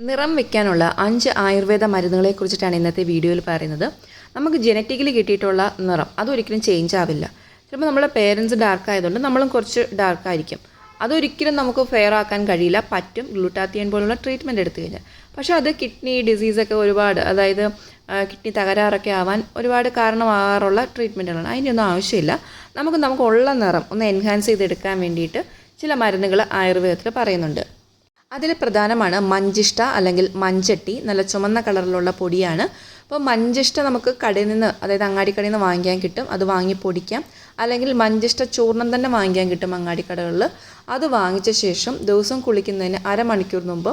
നിറം വെക്കാനുള്ള 5 ആയുർവേദ മരുന്നുകളെ കുറിച്ചിട്ടാണ് ഇന്നത്തെ വീഡിയോയിൽ പറയുന്നത്. നമുക്ക് ജനറ്റിക്കലി കിട്ടിയിട്ടുള്ള നിറം അതൊരിക്കലും ചേഞ്ച് ആവില്ല. ചിലപ്പോൾ നമ്മളെ പേരൻസ് ഡാർക്ക് ആയതുകൊണ്ട് നമ്മളും കുറച്ച് ഡാർക്ക് ആയിരിക്കും. അതൊരിക്കലും നമുക്ക് ഫെയർ ആക്കാൻ കഴിയില്ല. പറ്റും ഗ്ലൂട്ടാത്തിയൻ പോലുള്ള ട്രീറ്റ്മെൻറ്റ് എടുത്തു കഴിഞ്ഞാൽ. പക്ഷേ അത് കിഡ്നി ഡിസീസൊക്കെ ഒരുപാട്, അതായത് കിഡ്നി തകരാറൊക്കെ ആവാൻ ഒരുപാട് കാരണമാകാറുള്ള ട്രീറ്റ്മെൻറ്റുകളാണ്. അതിൻ്റെയൊന്നും ആവശ്യമില്ല. നമുക്കുള്ള നിറം ഒന്ന് എൻഹാൻസ് ചെയ്തെടുക്കാൻ വേണ്ടിയിട്ട് ചില മരുന്നുകൾ ആയുർവേദത്തിൽ പറയുന്നുണ്ട്. അതിൽ പ്രധാനമാണ് മഞ്ചിഷ്ട അല്ലെങ്കിൽ മഞ്ചട്ടി. നല്ല ചുമന്ന കളറിലുള്ള പൊടിയാണ്. അപ്പോൾ മഞ്ചിഷ്ട നമുക്ക് കടയിൽ നിന്ന്, അതായത് അങ്ങാടിക്കടയിൽ നിന്ന് വാങ്ങിക്കാൻ കിട്ടും. അത് വാങ്ങി പൊടിക്കാം. അല്ലെങ്കിൽ മഞ്ചിഷ്ട ചൂർണം തന്നെ വാങ്ങിക്കാൻ കിട്ടും അങ്ങാടിക്കടകളിൽ. അത് വാങ്ങിച്ച ശേഷം ദിവസം കുളിക്കുന്നതിന് അരമണിക്കൂർ മുമ്പ്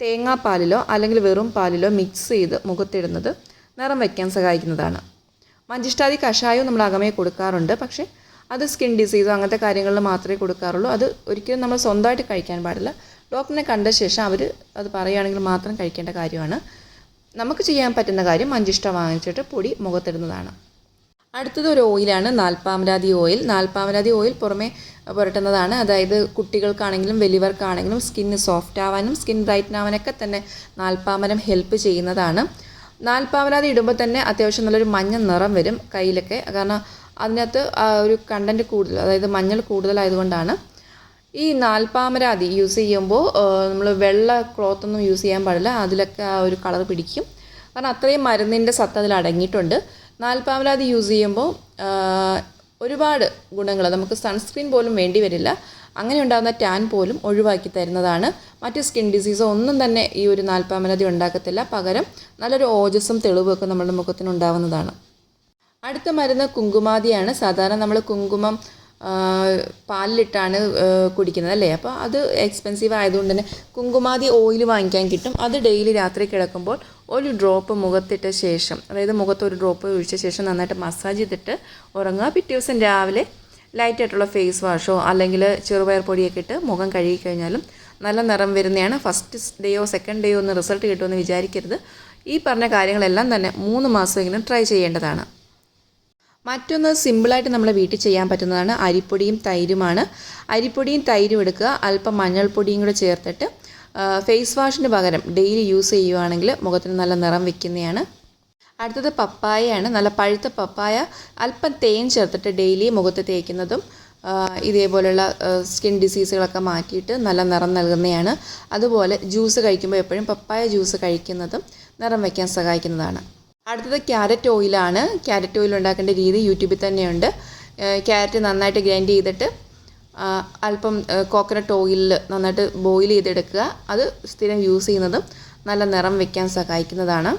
തേങ്ങാപ്പാലിലോ അല്ലെങ്കിൽ വെറും പാലിലോ മിക്സ് ചെയ്ത് മുഖത്തിടുന്നത് നിറം വയ്ക്കാൻ സഹായിക്കുന്നതാണ്. മഞ്ചിഷ്ടാദി കഷായവും നമ്മൾ അകമേ കൊടുക്കാറുണ്ട്. പക്ഷേ അത് സ്കിൻ ഡിസീസോ അങ്ങനത്തെ കാര്യങ്ങളിൽ മാത്രമേ കൊടുക്കാറുള്ളൂ. അത് ഒരിക്കലും നമ്മൾ സ്വന്തമായിട്ട് കഴിക്കാൻ പാടില്ല. ഡോക്ടറിനെ കണ്ട ശേഷം അവർ അത് പറയുകയാണെങ്കിൽ മാത്രം കഴിക്കേണ്ട കാര്യമാണ്. നമുക്ക് ചെയ്യാൻ പറ്റുന്ന കാര്യം മഞ്ചിഷ്ട വാങ്ങിച്ചിട്ട് പൊടി മുഖത്തിടുന്നതാണ്. അടുത്തത് ഒരു ഓയിലാണ്, നാൽപ്പാമരാതി ഓയിൽ. നാൽപ്പാമരാതി ഓയിൽ പുറമേ പുരട്ടുന്നതാണ്. അതായത് കുട്ടികൾക്കാണെങ്കിലും വലിയവർക്കാണെങ്കിലും സ്കിന്ന് സോഫ്റ്റ് ആവാനും സ്കിൻ ബ്രൈറ്റൻ ആവാനൊക്കെ തന്നെ നാൽപ്പാമരം ഹെൽപ്പ് ചെയ്യുന്നതാണ്. നാൽപ്പാമരാതി ഇടുമ്പോൾ തന്നെ അത്യാവശ്യം നല്ലൊരു മഞ്ഞ നിറം വരും കയ്യിലൊക്കെ. കാരണം അതിനകത്ത് ഒരു കണ്ടൻറ്റ് കൂടുതൽ, അതായത് മഞ്ഞൾ കൂടുതലായതുകൊണ്ടാണ്. ഈ നാൽപ്പാമരാതി യൂസ് ചെയ്യുമ്പോൾ നമ്മൾ വെള്ള ക്ലോത്തൊന്നും യൂസ് ചെയ്യാൻ പാടില്ല. അതിലൊക്കെ ആ ഒരു കളർ പിടിക്കും. കാരണം അത്രയും മരുന്നിൻ്റെ സത്ത് അതിൽ അടങ്ങിയിട്ടുണ്ട്. നാൽപ്പാമരാതി യൂസ് ചെയ്യുമ്പോൾ ഒരുപാട് ഗുണങ്ങൾ, നമുക്ക് സൺസ്ക്രീൻ പോലും വേണ്ടി വരില്ല. അങ്ങനെ ഉണ്ടാകുന്ന ടാൻ പോലും ഒഴിവാക്കി തരുന്നതാണ്. മറ്റ് സ്കിൻ ഡിസീസോ ഒന്നും തന്നെ ഈ ഒരു നാൽപ്പാമരാതി ഉണ്ടാക്കത്തില്ല. പകരം നല്ലൊരു ഓജസ്സും തെളിവൊക്കെ നമ്മുടെ മുഖത്തിനുണ്ടാവുന്നതാണ്. അടുത്ത മരുന്ന് കുങ്കുമാതിയാണ്. സാധാരണ നമ്മൾ കുങ്കുമം പാലിലിട്ടാണ് കുടിക്കുന്നത് അല്ലേ. അപ്പോൾ അത് എക്സ്പെൻസീവ് ആയതുകൊണ്ട് തന്നെ കുങ്കുമാതി ഓയിൽ വാങ്ങിക്കാൻ കിട്ടും. അത് ഡെയിലി രാത്രി കിടക്കുമ്പോൾ ഒരു ഡ്രോപ്പ് മുഖത്തിട്ട ശേഷം, അതായത് മുഖത്ത് ഒരു ഡ്രോപ്പ് ഒഴിച്ച ശേഷം നന്നായിട്ട് മസാജ് ചെയ്തിട്ട് ഉറങ്ങുക. പിറ്റേ ദിവസം രാവിലെ ലൈറ്റായിട്ടുള്ള ഫേസ് വാഷോ അല്ലെങ്കിൽ ചെറുപയർ പൊടിയൊക്കെ ഇട്ട് മുഖം കഴുകി കഴിഞ്ഞാലും നല്ല നിറം വരുന്നതാണ്. ഫസ്റ്റ് ഡേയോ സെക്കൻഡ് ഡേയോ ഒന്നും റിസൾട്ട് കിട്ടുമെന്ന് വിചാരിക്കരുത്. ഈ പറഞ്ഞ കാര്യങ്ങളെല്ലാം തന്നെ 3 മാസമെങ്കിലും ട്രൈ ചെയ്യേണ്ടതാണ്. മറ്റൊന്ന് സിമ്പിളായിട്ട് നമ്മളെ വീട്ടിൽ ചെയ്യാൻ പറ്റുന്നതാണ് അരിപ്പൊടിയും തൈരുമാണ്. അരിപ്പൊടിയും തൈരും എടുക്കുക, അല്പം മഞ്ഞൾപ്പൊടിയും കൂടെ ചേർത്തിട്ട് ഫേസ് വാഷിന് പകരം ഡെയിലി യൂസ് ചെയ്യുകയാണെങ്കിൽ മുഖത്തിന് നല്ല നിറം വയ്ക്കുന്നതാണ്. അടുത്തത് പപ്പായയാണ്. നല്ല പഴുത്ത പപ്പായ അല്പം തേൻ ചേർത്തിട്ട് ഡെയിലി മുഖത്ത് തേക്കുന്നതും ഇതേപോലെയുള്ള സ്കിൻ ഡിസീസുകളൊക്കെ മാറ്റിയിട്ട് നല്ല നിറം നൽകുന്നതാണ്. അതുപോലെ ജ്യൂസ് കഴിക്കുമ്പോൾ എപ്പോഴും പപ്പായ ജ്യൂസ് കഴിക്കുന്നതും നിറം വയ്ക്കാൻ സഹായിക്കുന്നതാണ്. അടുത്തത് ക്യാരറ്റ് ഓയിലാണ്. ക്യാരറ്റ് ഓയിൽ ഉണ്ടാക്കേണ്ട രീതി യൂട്യൂബിൽ തന്നെയുണ്ട്. ക്യാരറ്റ് നന്നായിട്ട് ഗ്രൈൻഡ് ചെയ്തിട്ട് അല്പം കോക്കനട്ട് ഓയിലിൽ നന്നായിട്ട് ബോയിൽ ചെയ്തെടുക്കുക. അത് സ്ഥിരം യൂസ് ചെയ്യുന്നതും നല്ല നിറം വയ്ക്കാൻ സഹായിക്കുന്നതാണ്.